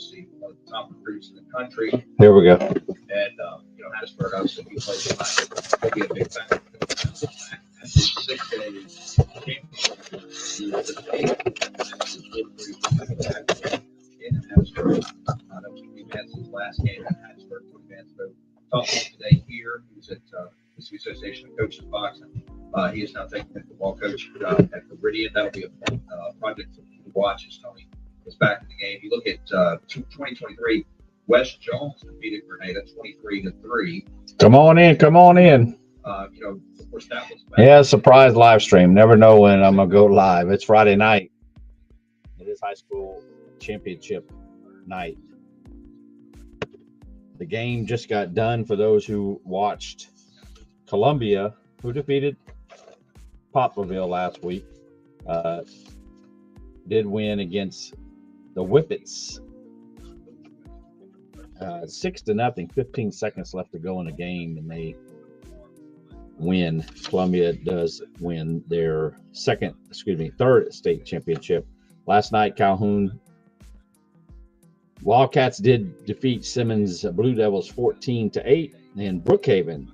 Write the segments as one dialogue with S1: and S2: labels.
S1: obviously one of the top recruits in the country.
S2: Here we go.
S1: And, Hattiesburg, obviously, he plays tonight. He'll be a big factor. In Hattiesburg. I know he advanced his last game in Hattiesburg to advance. So, talking today here, who's at the Association of Coaches Boxing. He is now taking the football coach at Meridian. That'll be a project to watch as Tony is back in the game. You look at 2023, Wes Jones defeated Grenada 23-3.
S2: Come on in.
S1: Of course, that was
S2: Yeah, surprise live stream. Never know when I'm gonna go live. It's Friday night. It is high school championship night. The game just got done for those who watched. Columbia, who defeated Poplarville last week, did win against the Whippets 6-0. 15 seconds left to go in the game, and they win. Columbia does win their third state championship. Last night, Calhoun Wildcats did defeat Simmons Blue Devils 14-8, and Brookhaven,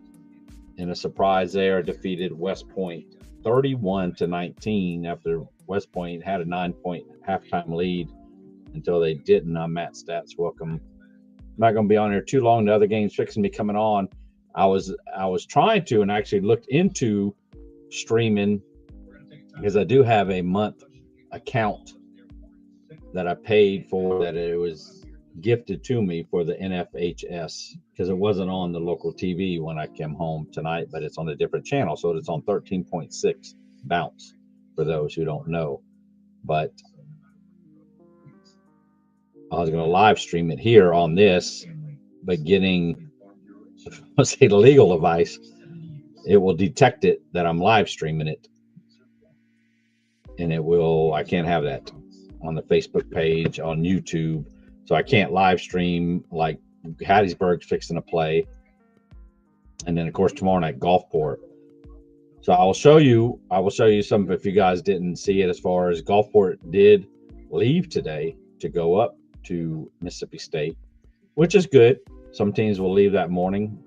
S2: in a surprise there, defeated West Point 31-19 after West Point had a 9-point halftime lead until they didn't. I'm Matt Stats. Welcome. I'm not going to be on here too long. The other game's fixing to be coming on. I was trying to, and actually looked into streaming, because I do have a month account that I paid for, that it was gifted to me for the NFHS, because it wasn't on the local TV when I came home tonight, but it's on a different channel. So it's on 13.6 bounce for those who don't know. But I was going to live stream it here on this, but getting, let's say, the legal device, it will detect it that I'm live streaming it. And I can't have that on the Facebook page, on YouTube. So I can't live stream like Hattiesburg's fixing to play. And then, of course, tomorrow night, Gulfport. So I will show you some, if you guys didn't see it, as far as Gulfport did leave today to go up to Mississippi State, which is good. Some teams will leave that morning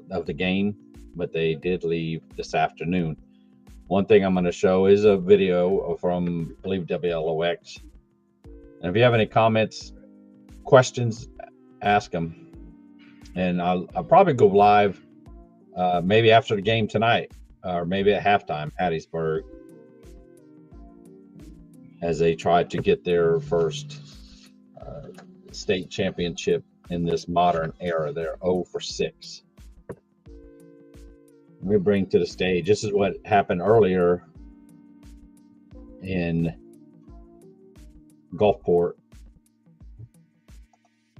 S2: of the game, but they did leave this afternoon. One thing I'm going to show is a video from, I believe, WLOX. And if you have any comments, questions, ask them. And I'll probably go live maybe after the game tonight, or maybe at halftime, Hattiesburg, as they try to get their first state championship in this modern era. They're 0-6. Let me bring to the stage. This is what happened earlier in Gulfport,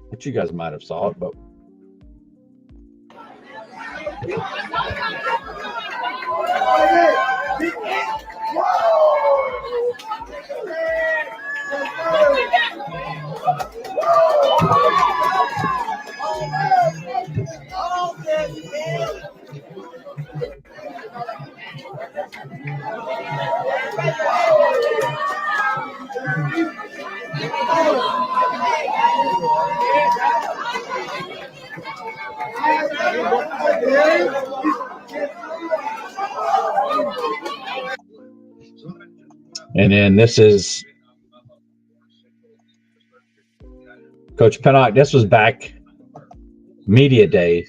S2: which you guys might have saw it, but and then this is Coach Pennock. This was back media day.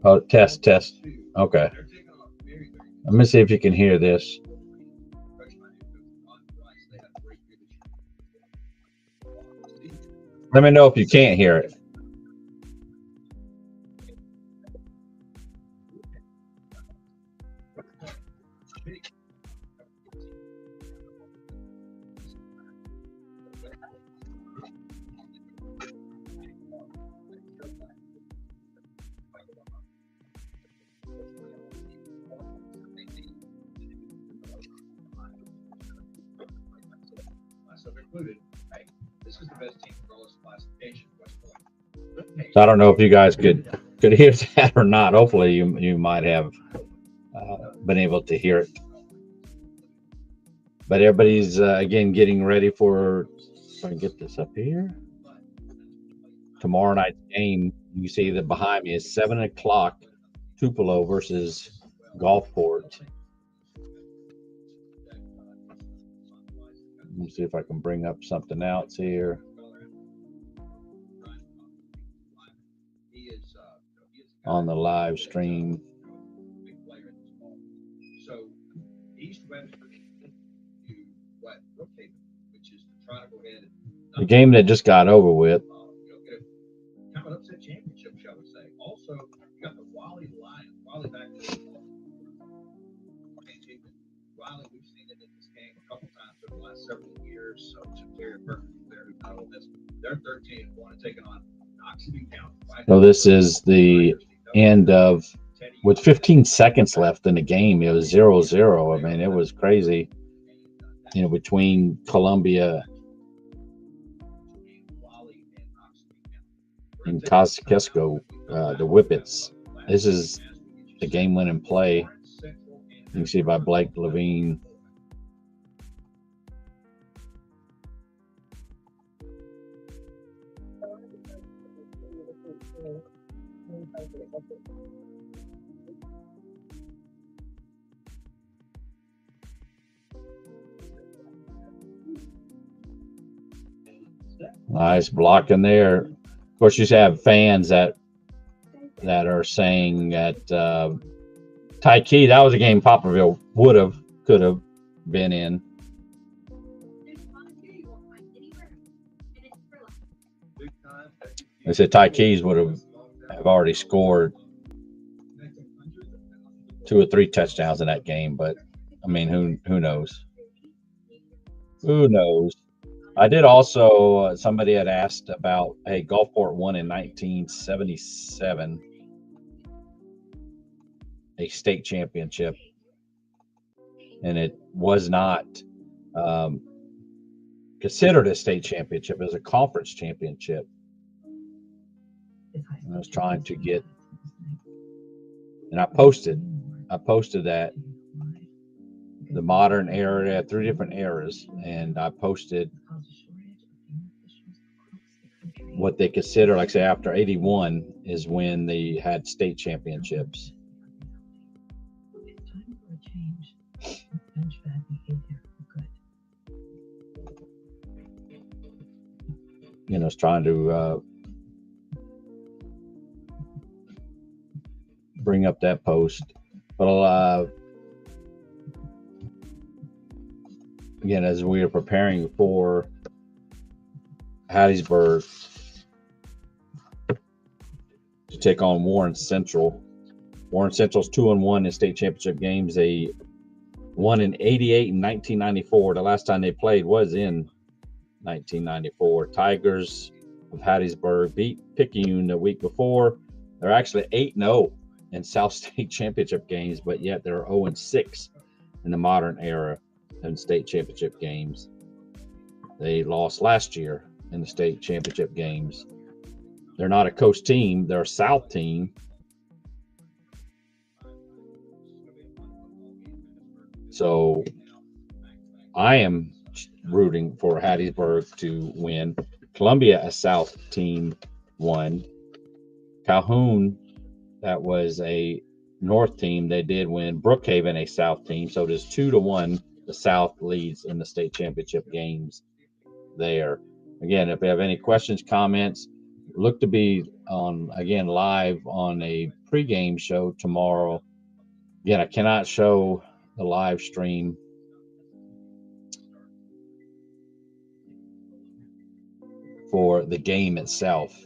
S2: Oh, test. Okay. Let me see if you can hear this. Let me know if you can't hear it. So I don't know if you guys could hear that or not. Hopefully you might have been able to hear it. But everybody's again getting ready for. If I can get this up here. Tomorrow night's game. You see that behind me is 7 o'clock. Tupelo versus Gulfport. Let me see if I can bring up something else here. On the live stream.
S1: So East Webster to what Brookhaven, which is to try to go ahead and
S2: the game that just got over with.
S1: Kind of an upset championship, shall we say. Also, you got the Wally Lions. Wally back there. Wally, we've seen it in this game a couple times over the last several years. So Terry Burke there who got all this. They're 13-1 taking on Noxubee County.
S2: So this is the end of, with 15 seconds left in the game, it was 0-0. I mean, it was crazy, between Columbia and Kosciuszko, the Whippets. This is the game-winning play. You can see by Blake Levine. Nice block in there. Of course, you have fans that are saying that Tyke, that was a game Poplarville could have been in. They said Tyke would have already scored 2 or 3 touchdowns in that game, but I mean, who knows? Who knows? I did also, somebody had asked about, hey, Gulfport won in 1977, a state championship, and it was not considered a state championship. It was a conference championship. And I was trying to get, and I posted that the modern era, they had 3 different eras, and I posted what they consider, like say after 81 is when they had state championships. It's trying to bring up that post, but again, as we are preparing for Hattiesburg to take on Warren Central. Warren Central's 2-1 in state championship games. They won in 88 and 1994. The last time they played was in 1994. Tigers of Hattiesburg beat Picayune the week before. They're actually 8-0 in South State championship games, but yet they're 0-6 in the modern era in state championship games. They lost last year in the state championship games. They're not a coast team, they're a South team. So I am rooting for Hattiesburg to win. Columbia, a South team, won. Calhoun, that was a North team, they did win. Brookhaven, a South team. So it is 2-1. The South leads in the state championship games there. Again, if you have any questions, comments, look to be on, again, live on a pregame show tomorrow. Again, I cannot show the live stream for the game itself.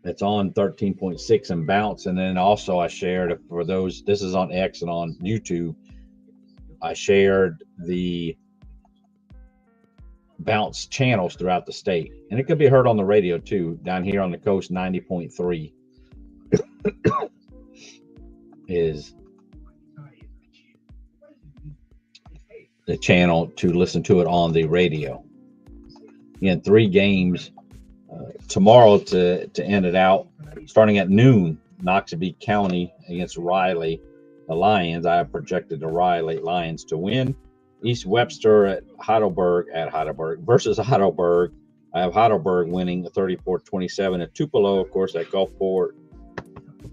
S2: It's on 13.6 and Bounce. And then also I shared, for those, this is on X and on YouTube, I shared the Bounce channels throughout the state. And it could be heard on the radio too. Down here on the coast, 90.3 is the channel to listen to it on the radio. Again, 3 games tomorrow to end it out. Starting at noon, Noxubee County against Riley. the Lions. I have projected the Raleigh Lions to win. East Webster at Heidelberg versus Heidelberg. I have Heidelberg winning 34-27 at Tupelo, of course, at Gulfport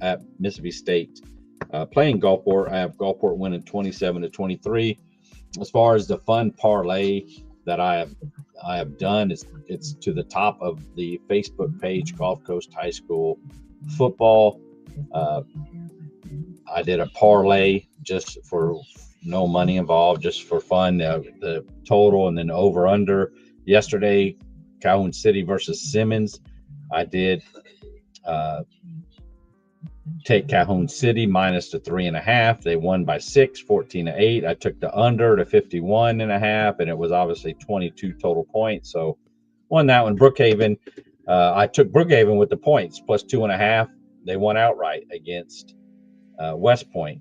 S2: at Mississippi State. Playing Gulfport, I have Gulfport winning 27-23. As far as the fun parlay that I have done, it's to the top of the Facebook page, Gulf Coast High School Football. I did a parlay just for no money involved, just for fun. The total and then over under. Yesterday, Calhoun City versus Simmons. I did take Calhoun City minus the 3.5. They won by 6, 14-8. I took the under to 51.5, and it was obviously 22 total points. So won that one. Brookhaven. I took Brookhaven with the points plus 2.5. They won outright against West Point,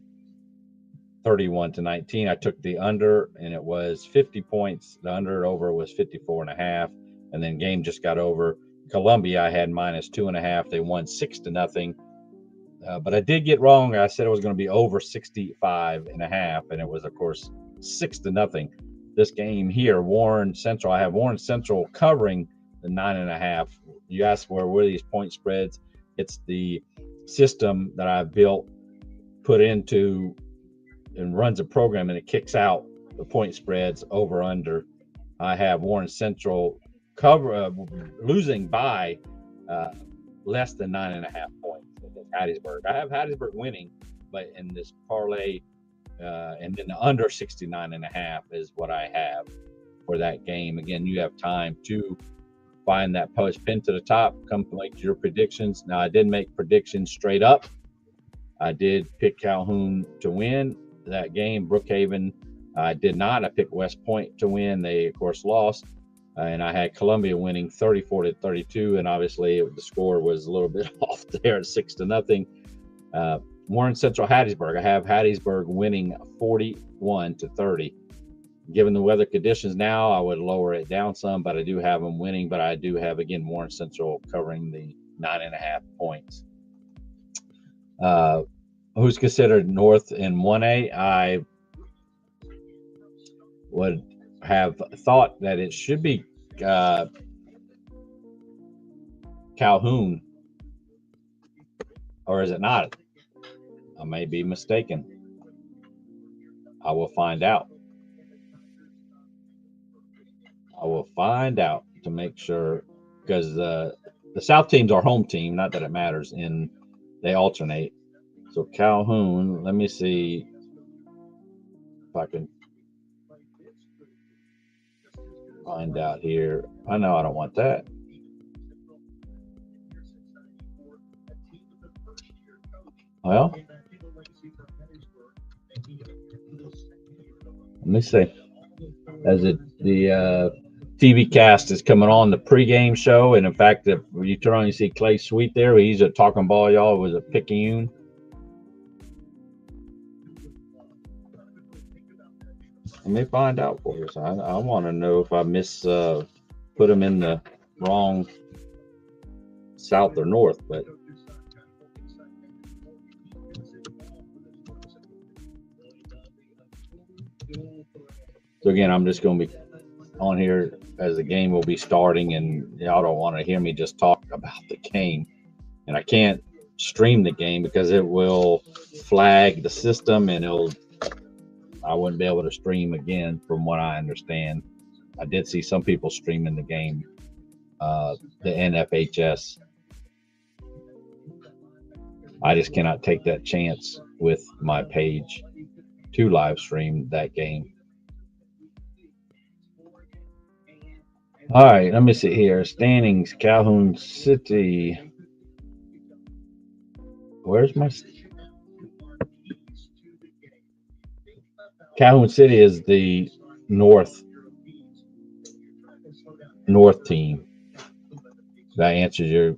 S2: 31-19. I took the under, and it was 50 points. The under over was 54.5. And then game just got over. Columbia, I had minus 2.5. They won 6-0. But I did get wrong. I said it was going to be over 65.5, and it was, of course, 6-0. This game here, Warren Central, I have Warren Central covering the 9.5. You asked where were these point spreads? It's the system that I've built, put into, and runs a program, and it kicks out the point spreads over under. I have Warren Central losing by less than 9.5 points against Hattiesburg. I have Hattiesburg winning, but in this parlay, and then the under 69.5 is what I have for that game. Again, you have time to find that post pin to the top, come make your predictions. Now, I did make predictions straight up. I did pick Calhoun to win that game. Brookhaven, I did not. I picked West Point to win. They, of course, lost. And I had Columbia winning 34-32, and obviously the score was a little bit off there at 6-0. Warren Central Hattiesburg, I have Hattiesburg winning 41-30. Given the weather conditions now, I would lower it down some, but I do have them winning. But I do have, again, Warren Central covering the 9.5 points. Who's considered North in 1A? I would have thought that it should be Calhoun, or is it not? I may be mistaken. I will find out. I will find out to make sure, because the South team's our home team. Not that it matters, and they alternate. So Calhoun, let me see if I can find out here. I know I don't want that. Well, let me see. As the TV cast is coming on, the pregame show, and in fact, if you turn on, you see Clay Sweet there. He's a talking ball, y'all. It was a Picayune. Let me find out for you. So I want to know if I put them in the wrong south or north, but so again, I'm just going to be on here as the game will be starting, and y'all don't want to hear me just talk about the game, and I can't stream the game because it will flag the system, and I wouldn't be able to stream again from what I understand. I did see some people streaming the game, the NFHS. I just cannot take that chance with my page to live stream that game. All right, let me see here. Standings, Calhoun City. Where's my... Calhoun City is the north team. That answers your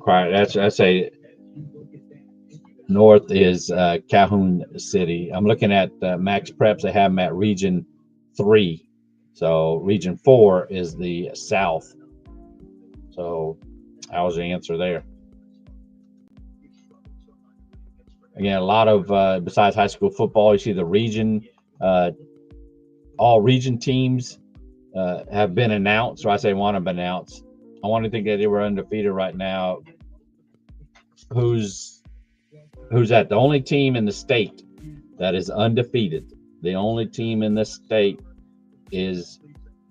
S2: that's a north is Calhoun City. I'm looking at Max Preps. They have them at Region 3. So Region 4 is the south. So how's the answer there? Again, a lot of besides high school football, you see the region, all region teams have been announced, or I say want to be announced. I want to think that they were undefeated right now. Who's that? The only team in the state that is undefeated. The only team in this state is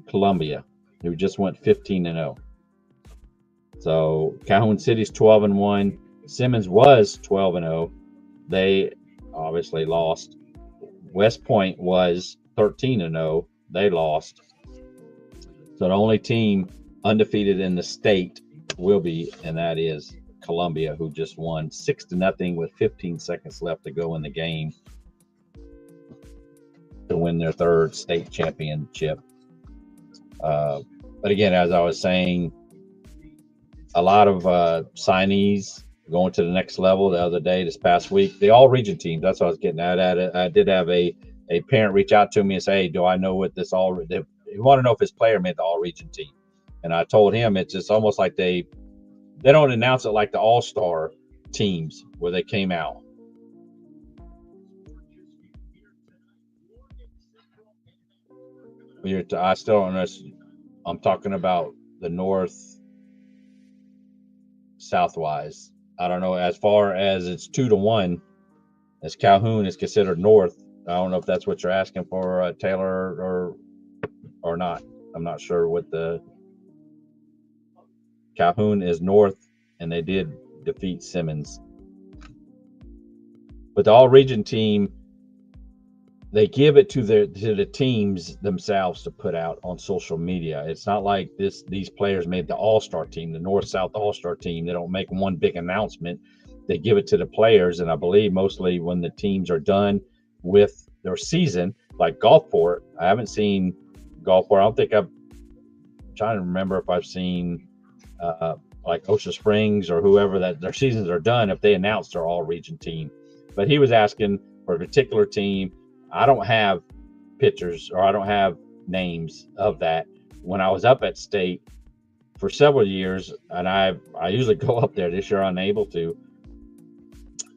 S2: Columbia, who just went 15-0. So Calhoun City's 12-1. Simmons was 12-0. They obviously lost. West Point was 13-0. They lost. So the only team undefeated in the state will be, and that is Columbia, who just won 6-0 with 15 seconds left to go in the game to win their third state championship. But again, as I was saying, a lot of signees going to the next level the other day, this past week. The all region teams, that's what I was getting at. I did have a parent reach out to me and say, hey, do I know what this all, they want to know if his player made the all region team. And I told him it's just almost like they don't announce it like the all-star teams where they came out. I still don't know. I'm talking about the north southwise. I don't know, as far as it's 2-1, as Calhoun is considered north. I don't know if that's what you're asking for, Taylor, or not. I'm not sure what the Calhoun is north, and they did defeat Simmons. But the all-region team, they give it to the teams themselves to put out on social media. It's not like these players made the all-star team, the North-South all-star team. They don't make one big announcement. They give it to the players, and I believe mostly when the teams are done with their season, like Gulfport. I haven't seen Gulfport. I don't think I'm trying to remember if I've seen like Ocean Springs or whoever that their seasons are done, if they announced their all-region team. But he was asking for a particular team. I don't have pictures or I don't have names of that. When I was up at state for several years, and I usually go up there. This year I'm unable to.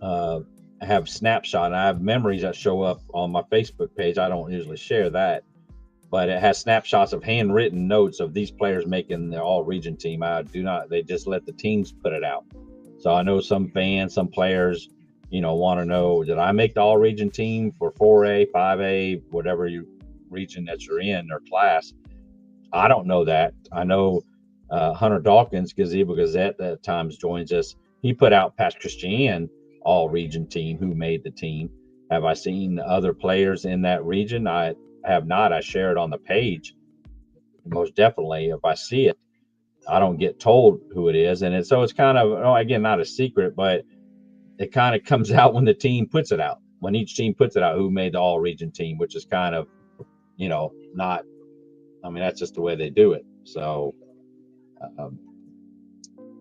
S2: I have snapshot. And I have memories that show up on my Facebook page. I don't usually share that, but it has snapshots of handwritten notes of these players making the all-region team. I do not. They just let the teams put it out. So I know some fans, some players, want to know, did I make the all-region team for 4A, 5A, whatever region that you're in or class? I don't know that. I know Hunter Dawkins, Gazebo Gazette, that at times joins us. He put out Pat Christian all-region team, who made the team. Have I seen other players in that region? I have not. I share it on the page. Most definitely, if I see it, I don't get told who it is. And so it's kind of, again, not a secret, but it kind of comes out when the team puts it out, when each team puts it out, who made the all-region team, which is kind of, not, that's just the way they do it. So,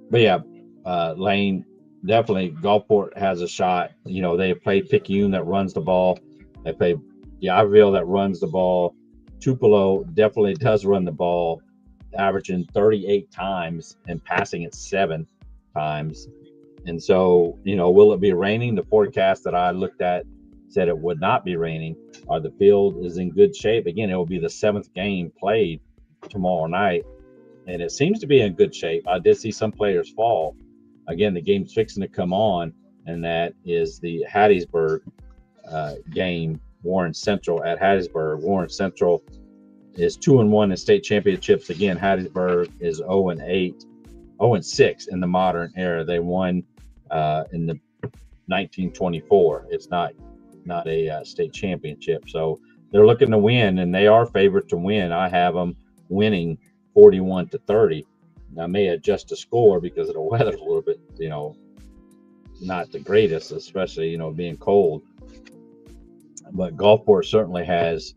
S2: but yeah, Lane, definitely Gulfport has a shot. They play Picayune that runs the ball. They play Yaville that runs the ball. Tupelo definitely does run the ball, averaging 38 times and passing it 7 times. And so, will it be raining? The forecast that I looked at said it would not be raining. The field is in good shape. Again, it will be the 7th game played tomorrow night, and it seems to be in good shape. I did see some players fall. Again, the game's fixing to come on, and that is the Hattiesburg game, Warren Central at Hattiesburg. Warren Central is 2-1 in state championships. Again, Hattiesburg is 0-8, 0-6 in the modern era. They won in the 1924. It's not a state championship, so they're looking to win, and they are favored to win. I have them winning 41-30. I may adjust the score because of the weather a little bit, not the greatest, especially being cold. But Gulfport certainly has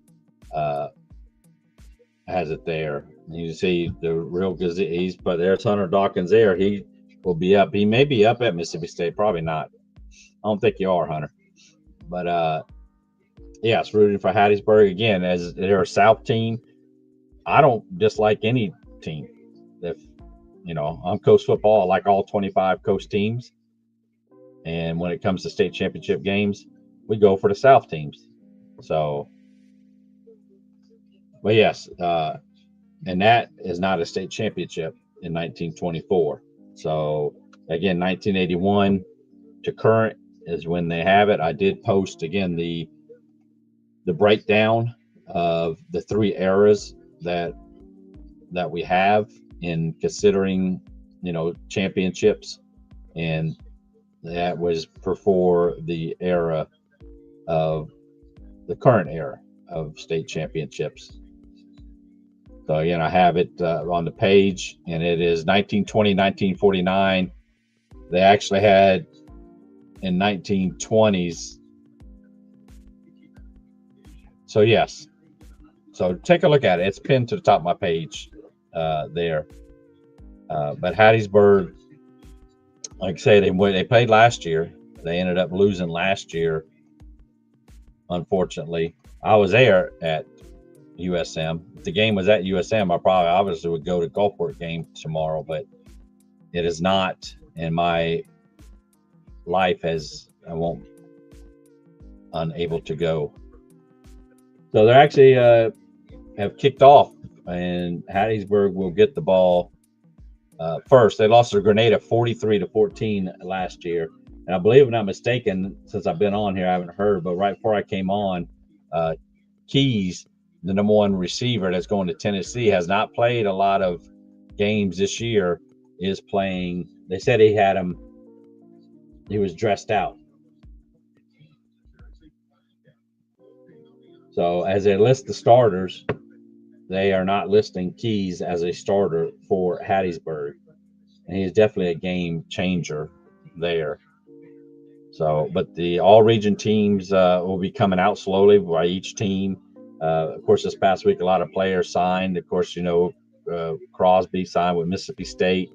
S2: it there. You see the real good. But there's Hunter Dawkins there. He will be up. He may be up at Mississippi State. Probably not. I don't think you are, Hunter. But it's rooting for Hattiesburg again as they're a South team. I don't dislike any team. If I'm coach football, I like all 25 coach teams, And when it comes to state championship games, we go for the South teams. So, but yes, and that is not a state championship in 1924. So again, 1981 to current is when they have it. I did post again the breakdown of the three eras that we have in considering, championships, and that was before the era of the current era of state championships. So again, I have it on the page, and it is 1920, 1949. They actually had in 1920s. So yes, so take a look at it. It's pinned to the top of my page there. But Hattiesburg, like I say, they played last year. They ended up losing last year, unfortunately. I was there at USM. If the game was at USM, I probably obviously would go to Gulfport game tomorrow, but it is not. And my life unable to go. So they're actually have kicked off, and Hattiesburg will get the ball first. They lost to Grenada 43-14 last year. And I believe I'm not mistaken, since I've been on here, I haven't heard, but right before I came on, Keys, the number one receiver that's going to Tennessee, has not played a lot of games this year, is playing. They said he was dressed out. So as they list the starters, they are not listing Keys as a starter for Hattiesburg. And he's definitely a game changer there. So, but the all-region teams will be coming out slowly by each team. Of course, this past week, a lot of players signed. Of course, Crosby signed with Mississippi State.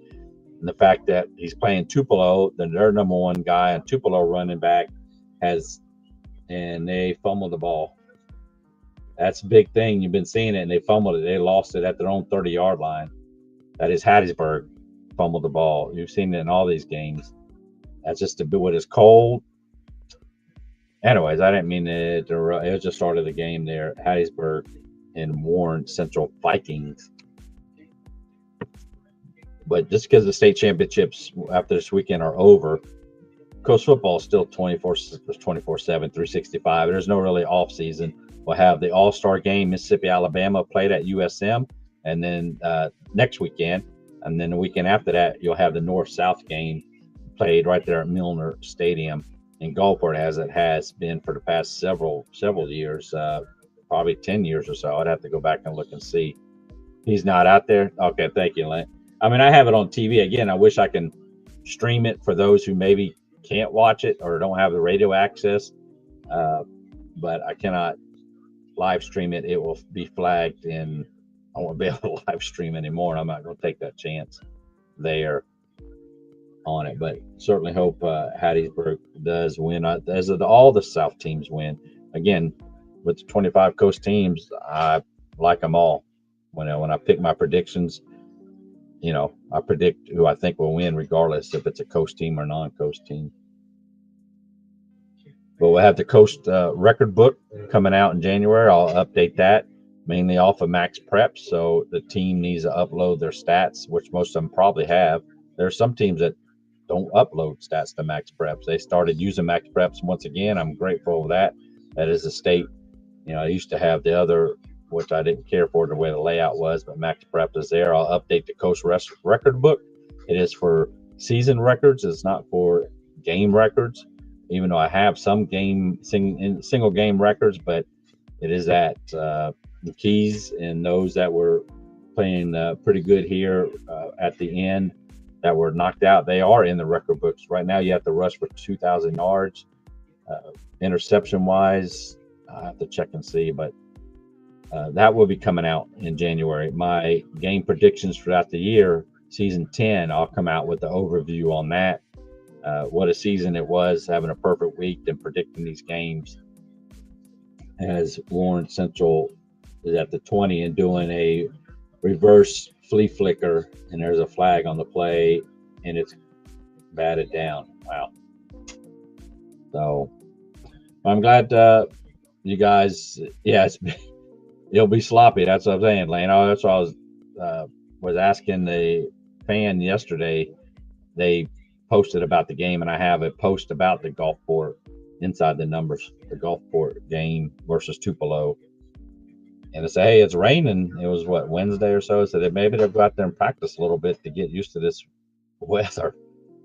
S2: And the fact that he's playing Tupelo, their number one guy, and Tupelo running back, and they fumbled the ball. That's a big thing. You've been seeing it, and they fumbled it. They lost it at their own 30-yard line. That is Hattiesburg fumbled the ball. You've seen it in all these games. That's just a bit what is cold. Anyways, I didn't mean it. It was just start of the game there. Hattiesburg and Warren Central Vikings. But just because the state championships after this weekend are over, coast football is still 24/7, 365. There's no really off season. We'll have the All-Star game, Mississippi, Alabama, played at USM, and then next weekend. And then the weekend after that, you'll have the North-South game played right there at Milner Stadium in Gulfport, as it has been for the past several years, probably 10 years or so. I'd have to go back and look and see. He's not out there? Okay, thank you, Lynn. I mean, I have it on TV. Again, I wish I can stream it for those who maybe can't watch it or don't have the radio access, but I cannot live stream it. It will be flagged, and I won't be able to live stream anymore. And I'm not going to take that chance there on it, but certainly hope Hattiesburg does win. As all the South teams win. Again, with the 25 coast teams, I like them all. When I pick my predictions, I predict who I think will win, regardless if it's a coast team or non-coast team. But we'll have the coast record book coming out in January. I'll update that mainly off of Max Prep. So the team needs to upload their stats, which most of them probably have. There are some teams that don't upload stats to Max Preps. They started using Max Preps once again. I'm grateful for that. That is a state. I used to have the other, which I didn't care for the way the layout was, but Max Prep is there. I'll update the coast record book. It is for season records. It's not for game records, even though I have some single game records, but it is at the Keys and those that were playing pretty good here at the end that were knocked out. They are in the record books. Right now, you have to rush for 2,000 yards. Interception wise, I have to check and see, but that will be coming out in January. My game predictions throughout the year, season 10, I'll come out with the overview on that. What a season it was, having a perfect week and predicting these games. As Warren Central is at the 20 and doing a reverse flea flicker, and there's a flag on the play, and it's batted down. Wow. So I'm glad you guys. Yeah, it'll be sloppy. That's what I'm saying, Lane. Oh, that's what I was asking the fan yesterday. They posted about the game, and I have a post about the Gulfport inside the numbers, the Gulfport game versus Tupelo. And they say, hey, it's raining. It was what, Wednesday or so. So that maybe they'll go out there and practice a little bit to get used to this weather.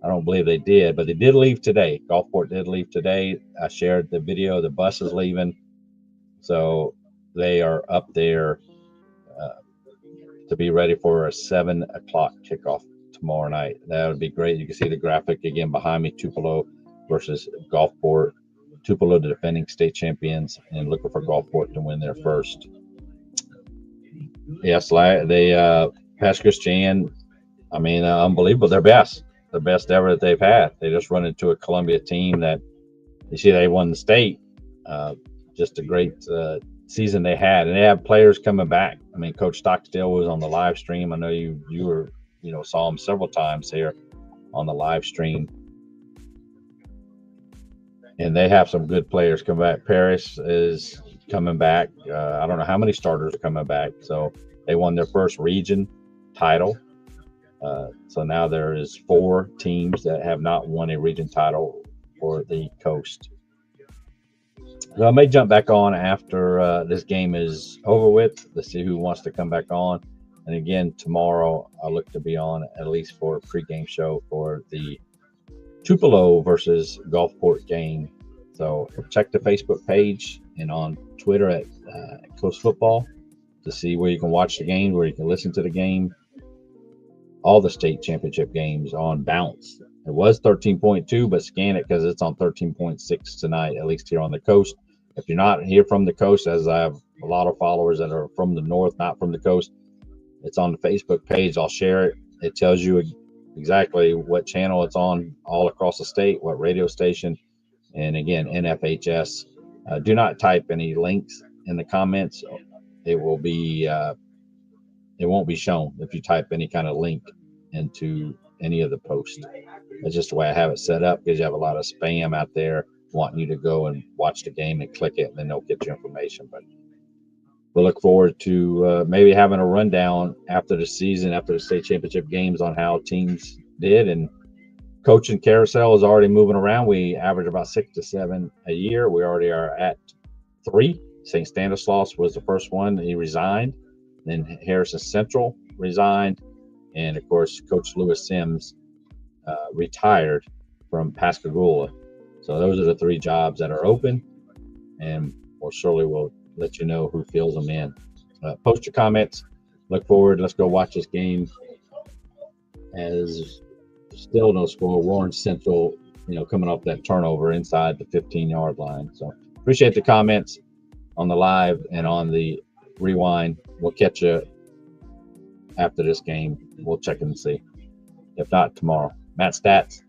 S2: I don't believe they did, but they did leave today. Gulfport did leave today. I shared the video. The bus is leaving, so they are up there to be ready for a 7 o'clock kickoff tomorrow night. That would be great. You can see the graphic again behind me: Tupelo versus Gulfport. Tupelo, the defending state champions, and looking for Gulfport to win their first. Yes, they Pass Christian. I mean, unbelievable. They're the best ever that they've had. They just run into a Columbia team that you see they won the state. Just a great season they had, and they have players coming back. I mean, Coach Stockstill was on the live stream. I know you were, saw him several times here on the live stream. And they have some good players come back. Paris is coming back. I don't know how many starters are coming back. So they won their first region title. So now there is 4 teams that have not won a region title for the coast. So I may jump back on after this game is over with to see who wants to come back on. And again, tomorrow I'll look to be on at least for a pregame show for the Tupelo versus Gulfport game. So check the Facebook page and on Twitter at Coast Football to see where you can watch the game, where you can listen to the game. All the state championship games on Bounce. It was 13.2, but scan it because it's on 13.6 tonight, at least here on the coast. If you're not here from the coast, as I have a lot of followers that are from the north, not from the coast, it's on the Facebook page. I'll share it. It tells you exactly what channel it's on all across the state, what radio station, and again, NFHS. Do not type any links in the comments. It will be it won't be shown if you type any kind of link into any of the posts. That's just the way I have it set up, because you have a lot of spam out there wanting you to go and watch the game and click it, and then they'll get your information. But we'll look forward to maybe having a rundown after the season, after the state championship games, on how teams did. And coaching carousel is already moving around. We average about 6 to 7 a year. We already are at 3. St. Stanislaus was the first one. He resigned. Then Harrison Central resigned. And, of course, Coach Lewis Sims retired from Pascagoula. So those are the 3 jobs that are open. And we'll surely will let you know who fills them in. Post your comments. Look forward. Let's go watch this game. As still no score. Warren Central, coming off that turnover inside the 15-yard line. So appreciate the comments on the live and on the rewind. We'll catch you after this game. We'll check and see. If not, tomorrow. Matt Stats,